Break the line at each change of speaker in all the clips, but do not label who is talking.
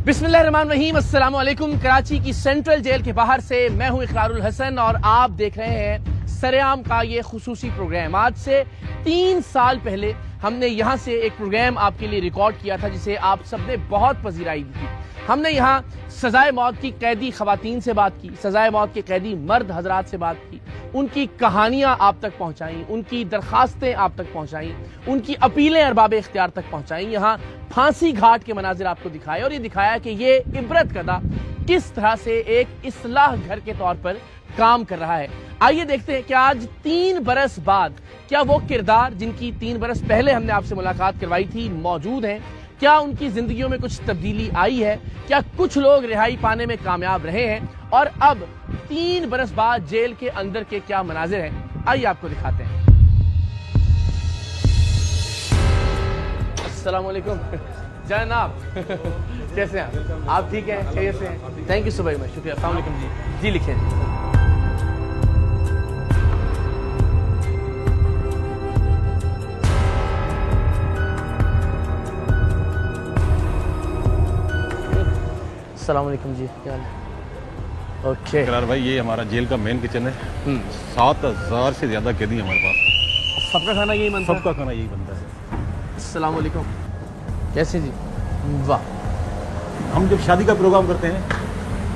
बिस्मिल्लाहिर्रहमानिर्रहीम, अस्सलाम वालेकुम। कराची की सेंट्रल जेल के बाहर से मैं हूं इकरारुल हसन और आप देख रहे हैं सरेआम का ये खुसूसी प्रोग्राम। आज से 3 साल पहले हमने यहाँ से एक प्रोग्राम आपके लिए रिकॉर्ड किया था जिसे आप सबने बहुत पजीराई दी थी। हमने यहाँ सजाए मौत की कैदी खवातीन से बात की, सजाए मौत के कैदी मर्द हजरात से बात की, उनकी कहानियां आप तक पहुंचाई, उनकी दरखास्तें आप तक पहुंचाई, उनकी अपीलें अरबाब इख्तियार तक पहुंचाई, यहाँ फांसी घाट के मनाजिर आपको दिखाए और ये दिखाया कि ये इबरत कदा किस तरह से एक इस्लाह घर के तौर पर काम कर रहा है। आइए देखते हैं कि आज 3 बरस बाद क्या वो किरदार जिनकी 3 बरस पहले हमने आपसे मुलाकात करवाई थी मौजूद हैं, क्या उनकी जिंदगियों में कुछ तब्दीली आई है, क्या कुछ लोग रिहाई पाने में कामयाब रहे हैं और अब 3 बरस बाद जेल के अंदर के क्या मनाजिर हैं। आइए आपको दिखाते हैं। अस्सलाम वालेकुम जनाब, कैसे हैं आप? ठीक हैं, खैरियत से हैं? Thank you so very much, शुक्रिया। अस्सलाम वालेकुम जी लिखें। अस्सलाम वालेकुम जी, क्या हाल है? ओके
इकरार भाई, ये हमारा जेल का मेन किचन है। 7000 से ज्यादा कैदी हमारे पास।
सबका खाना यही बनता है?
सबका खाना यही बनता है।
अस्सलाम वालेकुम, कैसे जी? वाह,
हम जब शादी का प्रोग्राम करते हैं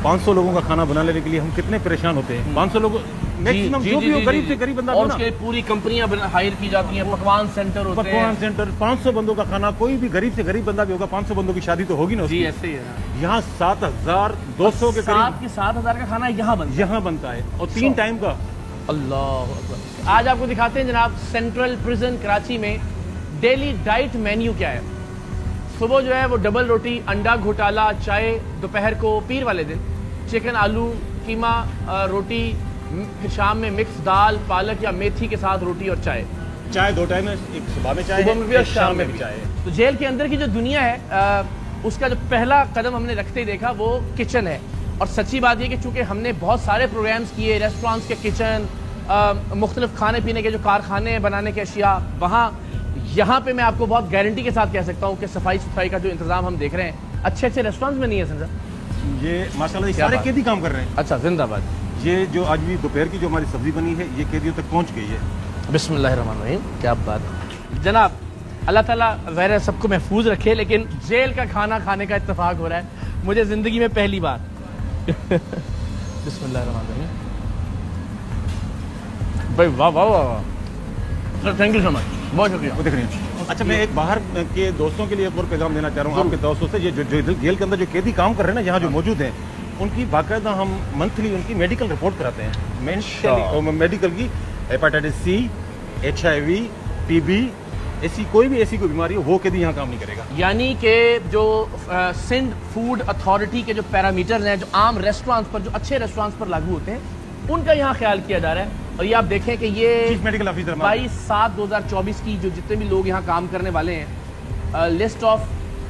500 लोगों का खाना बना लेने के लिए हम कितने परेशान होते हैं। 500 लोग मैक्सिमम जो भी हो, गरीब से गरीब बंदा,
और उसके पूरी कंपनियां हायर की जाती हैं, पकवान सेंटर होते हैं,
पकवान सेंटर। 500 बंदों का खाना, कोई भी गरीब से गरीब बंदा भी होगा, 500 बंदों की शादी तो होगी ना
जी, ऐसे ही है।
यहाँ 7200 के करीब
7,000 का खाना यहाँ
बनता है और 3 टाइम का।
अल्लाह अकबर। आज आपको दिखाते हैं जनाब सेंट्रल प्रिजन कराची में डेली डाइट मेन्यू क्या है। सुबह जो है वो डबल रोटी, अंडा घोटाला, चाय। दोपहर को पीर वाले दिन चिकन आलू कीमा रोटी, फिर शाम में मिक्स दाल पालक या मेथी के साथ रोटी और चाय।
2 टाइम है, एक सुबह में चाय,
सुबह में भी और शाम में भी
चाय।
तो जेल के अंदर की जो दुनिया है उसका जो पहला कदम हमने रखते ही देखा वो किचन है। और सच्ची बात यह कि चूंकि हमने बहुत सारे प्रोग्राम्स किए, रेस्टोरेंट्स के किचन, मुख्तलिफ खाने पीने के जो कारखाने हैं बनाने के अशिया, वहाँ यहाँ पे मैं आपको बहुत गारंटी के साथ कह सकता हूँ कि सफाई सुथराई का जो इंतजाम हम देख रहे हैं अच्छे रेस्टोरेंट्स में नहीं है सर।
ये माशाल्लाह सारे कैदी काम कर रहे हैं।
अच्छा, जिंदाबाद।
ये जो आज भी दोपहर की जो हमारी सब्जी बनी है ये कैदियों तक पहुंच गई है।
बिस्मिल्लाहिर्रहमानिर्रहीम, क्या बात जनाब। अल्लाह ताला वैर सबको महफूज रखे, लेकिन जेल का खाना खाने का इत्तेफाक हो रहा है मुझे जिंदगी में पहली बार। बिस्मिल्लाहिर्रहमानिर्रहीम भाई, वाह वाह वाह sir, thank you so much, बहुत शुक्रिया।
अच्छा, मैं एक बाहर के दोस्तों के लिए एक और पैगाम देना चाह रहा हूँ आपके दोस्तों से। ये जो जेल के अंदर जो कैदी काम कर रहे हैं ना, यहाँ जो मौजूद हैं, उनकी बाकायदा हम मंथली उनकी मेडिकल रिपोर्ट कराते हैं। मेडिकल की हेपेटाइटिस सी, HIV, TB, ऐसी कोई बीमारी हो वो कैदी यहाँ काम नहीं करेगा।
यानी कि जो सिंध फूड अथॉरिटी के जो पैरामीटर्स हैं जो आम रेस्टोरेंट्स पर, जो अच्छे रेस्टोरेंट्स पर लागू होते हैं, उनका यहाँ ख्याल किया जा रहा है। और ये आप देखें कि ये
चीफ मेडिकल ऑफिसर
22/7/2024 की जो जितने भी लोग यहाँ काम करने वाले हैं, list of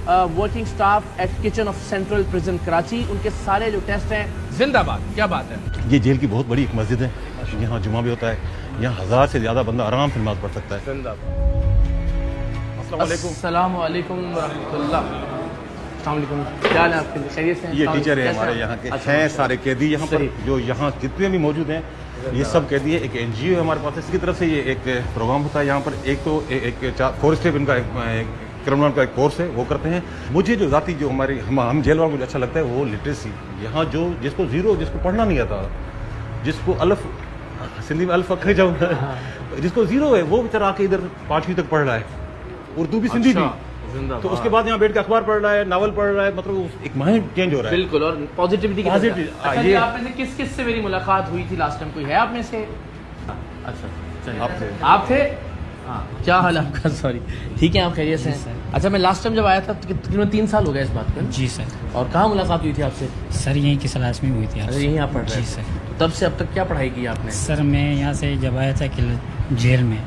working staff at kitchen of central prison Karachi, उनके सारे जो टेस्ट हैं, जिंदाबाद। क्या बात है।
ये जेल की बहुत बड़ी एक मस्जिद है, यहाँ जुमा भी होता है, यहाँ 1000 से ज्यादा बंदा आराम से नमाज पढ़ सकता है।
अस्सलाम वालेकुम वरहमतुल्लाह। अस्सलाम वालेकुम, क्या हाल है आपके? खैरियत से?
ये टीचर है हमारे यहाँ के। हैं सारे कैदी यहाँ पर, जो यहाँ जितने भी मौजूद हैं ये सब कैदी है। एक NGO है हमारे पास, इसकी तरफ से ये एक प्रोग्राम होता है यहाँ पर। एक तो एक 4 स्टेप इनका क्रिमिनल का एक कोर्स है, वो करते हैं। मुझे जो जाती जो हम जेल वालों को अच्छा लगता है वो लिटरेसी। यहाँ जो जिसको पढ़ना नहीं आता, जिसको अल्फ सिंधी में अल्फ अखरे जाऊँ, जिसको 0 है, वो बेचारा आके इधर 5वीं तक पढ़ रहा है, उर्दू भी सिंधी भी। तो उसके बाद यहाँ बैठ के अखबार पढ़ रहा है, नावल पढ़ रहा है, मतलब एक माइंड चेंज हो रहा है।
बिल्कुल, और पॉजिटिविटी की तरफ। अच्छा, ये आप में से किस से मेरी मुलाकात हुई थी लास्ट टाइम? कोई है आप में से? अच्छा, चलिए आप थे। हाँ, क्या हाल है आपका? सॉरी, ठीक है, आप खैरियत से हैं? अच्छा, मैं लास्ट टाइम जब आया था तो तकरीबन 3 साल हो गए इस बात पर।
जी सर।
और कहाँ मुलाकात हुई थी आपसे?
सर यहीं की क्लास में हुई थी।
अरे यहीं आप पढ़ रहे? जी सर। तब से अब तक क्या पढ़ाई की आपने?
सर मैं यहाँ से जब आया था जेल में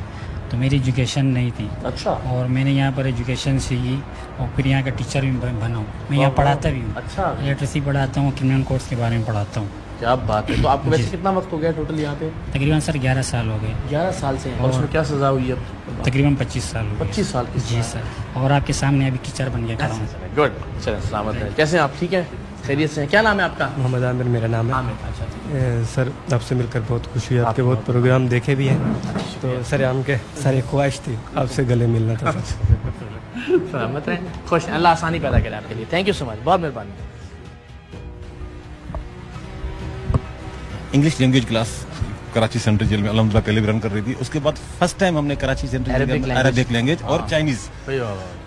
तो मेरी एजुकेशन नहीं थी।
अच्छा।
और मैंने यहाँ पर एजुकेशन सीखी और फिर यहाँ का टीचर भी बना हूँ। मैं यहाँ पढ़ाता भी हूँ।
अच्छा।
लिटरेसी पढ़ाता हूँ, क्रिमिनल कोर्ट्स के बारे में पढ़ाता हूँ।
क्या बात है। तो आपको वैसे कितना वक्त हो गया टोटल यहाँ पे?
तकरीबन सर 11 साल हो गए।
11 साल से। और उसमें क्या सज़ा हुई अब?
तकरीबन 25 साल हो गए।
25 साल की।
जी सर, और आपके सामने अभी टीचर बन गया खड़ा हूँ।
गुड, चलें सलामत है। कैसे हैं आप? ठीक है, खैरियत से हैं? क्या नाम है आपका?
मोहम्मद आमिर मेरा नाम है।
आमिर, अच्छा।
सर आपसे मिलकर बहुत खुशी है, आपके बहुत प्रोग्राम देखे भी हैं, तो सर के सारी ख्वाहिश थी आपसे गले मिलना था।
सलामत है, खुश, अल्लाह आसानी पैदा करे आपके लिए। थैंक यू सो मच, बहुत मेहरबानी।
English language class Karachi central jail में अल्हम्दुलिल्लाह पहले भी रन कर रही थी। उसके बाद फर्स्ट टाइम हमने कराची सेंट्रल जेल में अरबिक लैंग्वेज और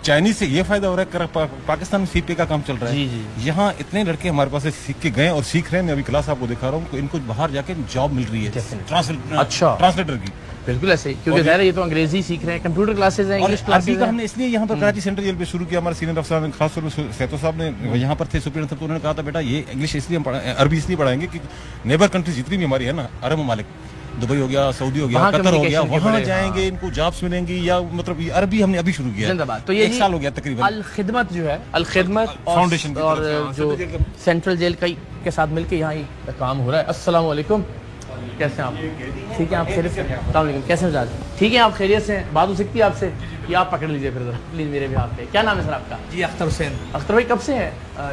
चाइनीज से ये फायदा हो रहा है, पाकिस्तान में सीपीए का काम चल रहा है, यहाँ इतने लड़के हमारे पास से सीख के गए और सीख रहे हैं। मैं अभी क्लास आपको दिखा रहा हूँ, तो इनको बाहर जाके जॉब मिल रही है ट्रांसलेटर की।
बिल्कुल ऐसे, क्योंकि ज़ाहिर है ये तो अंग्रेजी सीख रहे हैं, कंप्यूटर क्लासेस हैं, इंग्लिश क्लासेस हैं।
हमने इसलिए यहाँ पर कराची सेंट्रल जेल पे शुरू किया। हमारे सीनियर अफसर खास तौर पर सैतो साहब ने यहाँ पर थे, सुप्रीम साहब, तो उन्होंने कहा था बेटा ये इंग्लिश इसलिए हम अरबी इसलिए पढ़ाएंगे कि नेबर कंट्री जितनी भी हमारी है ना, अरब ममालिक, दुबई हो गया, सऊदी हो गया, कतर हो गया, वहाँ जाएंगे, इनको जॉब्स मिलेंगी, या मतलब ये अरबी हमने अभी शुरू किया।
तो ये
1 साल हो गया तकरीबन।
अल खिदमत जो है, अल खिदमत फाउंडेशन और जो सेंट्रल जेल के साथ मिलकर यहाँ काम हो रहा है। अस्सलाम वालेकुम, कैसे हैं आप? ठीक है, आप खैरियत से? अस्सलाम वालेकुम, कैसे मिजाज? ठीक है, आप खैरियत से? बात हो सकती है आपसे? ये आप पकड़ लीजिए फिर जरा प्लीज मेरे भी हाथ पे। क्या नाम है सर आपका?
जी अख्तर हुसैन।
अख्तर भाई कब से है?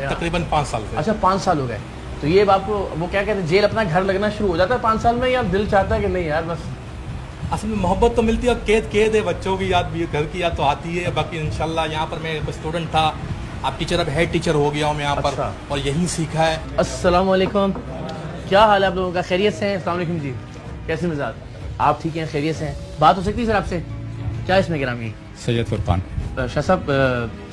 तकरीबन 5 साल से।
अच्छा, 5 साल हो गए। तो ये आपको वो क्या कहते हैं, जेल अपना घर लगना शुरू हो जाता है 5 साल में, या दिल चाहता है कि नहीं यार बस?
असल में मोहब्बत तो मिलती है, कैद है, बच्चों की याद भी, घर की याद तो आती है। बाकी इंशाल्लाह यहाँ पर मैं स्टूडेंट था, अब टीचर, अब हेड टीचर हो गया हूँ मैं यहाँ पर, और यहीं सीखा है।
अस्सलाम वालेकुम, क्या हाल है आप लोगों का? खैरियत से हैं? अस्सलाम वालेकुम जी, कैसे मिजाज? आप ठीक हैं, खैरियत से हैं? बात हो सकती है सर आपसे? क्या इसमें गिरामी?
सैयद फुरकान।
शाह साहब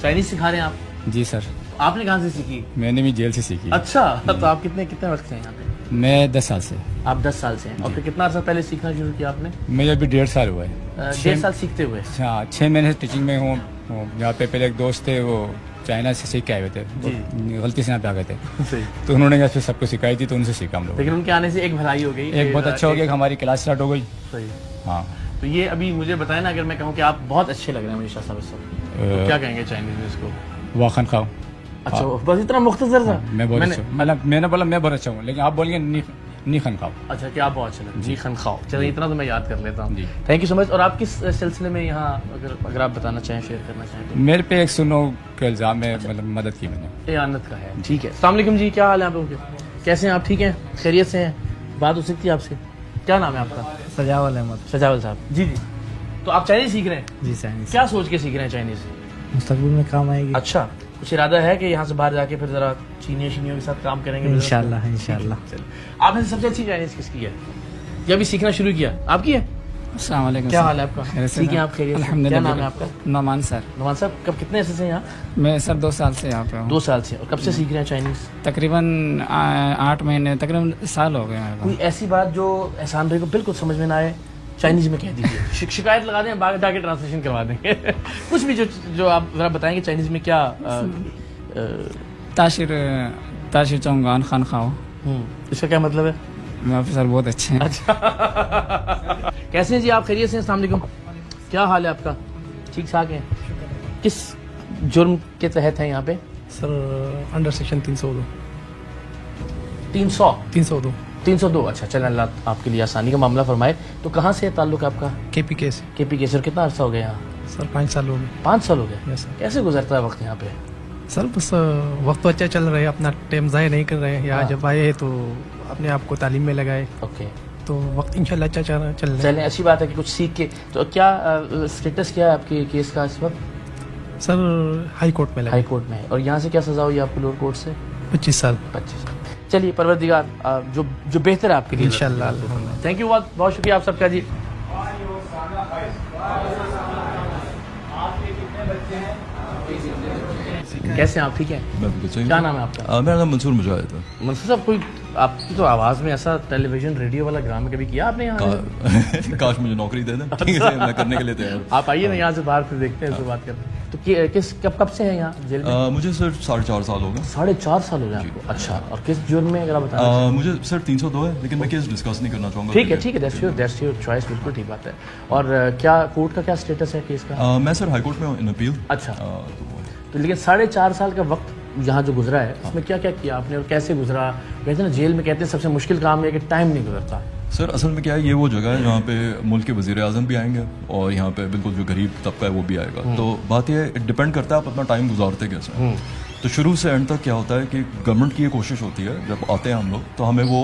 चाइनीज सिखा रहे हैं आप?
जी सर।
आपने कहाँ से सीखी?
मैंने भी जेल से सीखी।
अच्छा, तो आप कितने वक्त से हैं यहाँ पे?
मैं 10 साल से।
आप 10 साल से हैं, और फिर कितना अर्सा पहले सीखना शुरू किया आपने?
मेरा अभी 1.5 साल हुआ है।
1.5 साल सीखते हुए?
हाँ, 6 महीने से टीचिंग में हूँ। यहाँ पे पहले एक दोस्त थे, वो चाइना से सीख के आए हुए थे, गलती से यहाँ पे आ गए थे, तो उन्होंने यहाँ पे सबको सिखाई थी, तो उनसे सीखा हम लोग।
लेकिन उनके आने से एक भलाई हो गई,
एक बहुत अच्छा हो गया, हमारी क्लास स्टार्ट हो गई। हाँ,
तो ये अभी मुझे बताया ना, अगर मैं कहूँ कि आप बहुत अच्छे लग रहे हैं मुझे शाह साहब इस वक्त, तो क्या कहेंगे चाइनीज में इसको?
वाखन खाओ।
अच्छा, बस इतना मुख्तसर था?
मैं बहुत अच्छा, मतलब मैंने बोला मैं बहुत अच्छा हूँ, लेकिन आप बोलेंगे नी खन खाओ।
अच्छा, क्या आप बहुत अच्छे लगे? जी खन खाओ। चलिए, इतना तो मैं याद कर लेता हूँ। Thank you so much. और आप किस सिलसिले में यहाँ, अगर आप बताना चाहें, शेयर करना चाहें तो?
मेरे पे एक सुनो के इल्जाम में मतलब मदद की मैंने।
एआनत का है, ठीक है। अस्सलाम वालेकुम जी, क्या हाल है आप लोगों के? कैसे हैं आप? ठीक हैं, खैरियत से हैं? बात हो सकती है आपसे? क्या नाम है आपका?
सजावल अहमद।
सजावल साहब जी। जी, तो आप चाइनीज सीख रहे हैं?
जी चाइनीज।
क्या सोच के सीख रहे हैं चाइनीज?
मुस्तकबिल में काम आएगी।
अच्छा, कुछ इरादा है कि यहाँ से बाहर जाके फिर जरा चीनियों के साथ काम करेंगे?
इंशाल्लाह इंशाल्लाह।
आपने सबसे अच्छी चाइनीज किसकी है, या अभी सीखना शुरू किया? आपकी है?
अस्सलाम वालेकुम।
क्या हाल है आपका? ठीक है, आप खैरियत से? क्या नाम है आपका?
नोमान सर।
नोमान साहब, कब कितने ऐसे से यहाँ?
मैं सर 2 साल से यहाँ पे हूँ।
2 साल से। और कब से सीख रहे हैं चाइनीज?
तकरीबन 8 महीने, तकरीबन साल हो गए।
कोई ऐसी बात जो एहसान भाई को बिल्कुल समझ में ना आए, चाइनीज में कह दीजिए। शिकायत लगा दें, बाहर जाके ट्रांसलेशन करवा देंगे। कुछ भी जो आप जरा बताएंगे चाइनीज में क्या?
ताशिर चौंगान खान खाओ।
इसका क्या मतलब है?
मैं सर बहुत अच्छे हैं।
अच्छा। कैसे हैं जी आप? खैरियत से? अस्सलाम वालेकुम, क्या हाल है आपका? ठीक ठाक है? किस जुर्म के तहत है यहाँ पे?
Sir under section 302।
302? 302। अच्छा, चलें, अल्लाह आपके लिए आसानी का मामला फरमाए। तो कहाँ से है ताल्लुक आपका?
KPK से।
KPK से। और कितना अर्सा हो गया यहाँ?
सर 5 साल हो गए।
5 साल हो गए?
Yes sir.
कैसे गुजरता है वक्त यहाँ पे?
सर बस वक्त तो अच्छा चल रहा है, अपना टाइम ज़ाया नहीं कर रहे हैं। यहाँ जब आए हैं तो अपने आप को तालीम में लगाए,
ओके,
तो वक्त इंशाल्लाह अच्छा चल रहा है।
चलें, अच्छी बात है कि कुछ सीख के। तो क्या स्टेटस क्या है आपके केस का इस वक्त?
सर हाई कोर्ट में लगा।
हाई कोर्ट में। और यहाँ से क्या सज़ा हुई आपको लोअर कोर्ट से?
25 साल।
25 साल। चलिए, परवरदिगार जो बेहतर है आपके लिए
इंशाल्लाह।
थैंक यू, बहुत बहुत शुक्रिया आप सबका जी। कैसे हैं आप? ठीक है? क्या नाम है आपका?
मेरा नाम मंसूर मुजाहिद है।
मंसूर साहब, कोई आपकी तो आवाज़ में ऐसा टेलीविजन रेडियो वाला ड्रामा कभी किया आपने यहाँ?
काश मुझे नौकरी दे दें, ठीक है, मैं करने के लिए तैयार।
आप आइए ना यहाँ से बाहर, फिर देखते हैं, बात करते हैं। तो किस कब से हैं यहाँ जेल में?
मुझे सर 4.5 साल हो गए।
4.5 साल हो गए आपको? अच्छा, और किस जुर्म में अगर आप बताएं?
मुझे सर 302 है, लेकिन मैं केस डिस्कस नहीं करना चाहूँगा।
ठीक है, ठीक है, दैट्स योर चॉइस, बिल्कुल ठीक बात है। और क्या कोर्ट का क्या स्टेटस है केस का?
मैं सर हाई कोर्ट में हूँ इन अपील।
अच्छा, तो लेकिन 4.5 साल का वक्त यहाँ जो गुजरा है, उसमें क्या क्या किया आपने और कैसे गुजरा? कहते हैं ना जेल में कहते हैं सबसे मुश्किल काम है कि टाइम नहीं गुजरता।
सर असल में क्या है, ये वो जगह है जहाँ पे मुल्क के वज़ीर आज़म भी आएंगे और यहाँ पे बिल्कुल जो गरीब तबका है वो भी आएगा। तो बात ये डिपेंड करता है आप अपना टाइम गुजारते कैसे हैं। तो शुरू से एंड तक क्या होता है कि गवर्नमेंट की ये कोशिश होती है जब आते हैं हम लोग तो हमें वो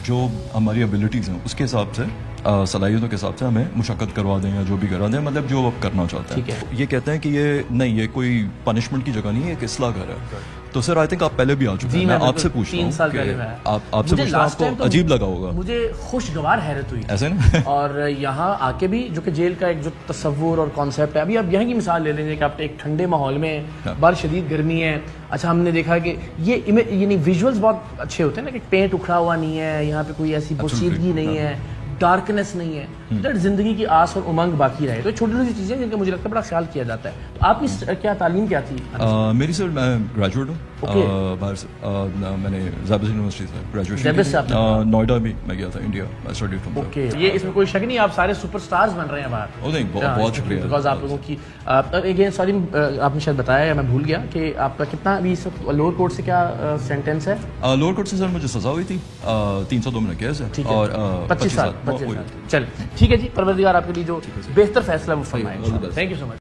जो हमारी एबिलिटीज़ हैं उसके हिसाब से सलाहियतों के हिसाब से हमें मुशक्कत करवा दें या जो भी करा दें, मतलब जो आप करना चाहते हैं। ये कहते हैं कि ये नहीं, ये कोई पनिशमेंट की जगह नहीं है, एक इसलाह घर है। तो सर आई थिंक आप पहले भी आ चुके हैं। मैं आपसे पूछ रहा हूँ आपसे पूछ रहा हूँ, आपको अजीब लगा होगा।
मुझे खुशगवार हैरत हुई
ऐसे ना
और यहाँ आके भी जो कि जेल का एक जो तस्वुर और कॉन्सेप्ट है, अभी आप यहाँ की मिसाल ले लेंगे कि आप एक ठंडे माहौल में बाहर शदीद गर्मी है। अच्छा हमने देखा कि ये इमेज यानी विजुअल्स बहुत अच्छे होते हैं ना कि पेंट उखड़ा हुआ नहीं है, यहाँ पे कोई ऐसी पोशीदगी नहीं है, डार्कनेस नहीं है, दैट जिंदगी की आस और उमंग बाकी रहे। तो छोटी छोटी चीजें जिनका मुझे लगता है बड़ा ख्याल किया जाता है। तो आपकी क्या तालीम क्या थी?
मेरी सर मैं ग्रेजुएट हूँ बाहर से। मैंने ज़ैबस यूनिवर्सिटी से ग्रेजुएशन, नोएडा भी मैं गया था, India. I studied from there.
Okay, ये इसमें कोई शक नहीं, आप सारे सुपरस्टार्स बन रहे हैं बाहर।
ओ नहीं, बहुत शुक्रिया।
बिकॉज आप लोगों की अगेन सॉरी आपने शायद बताया या मैं भूल गया कि आपका कितना अभी लोअर कोर्ट से क्या सेंटेंस है?
लोअर कोर्ट से सर मुझे सजा हुई थी 302 में केस है और
25 साल। चल ठीक है जी, परवरदिगार आपके लिए जो बेहतर फैसला वो फरमाए। Thank you so much.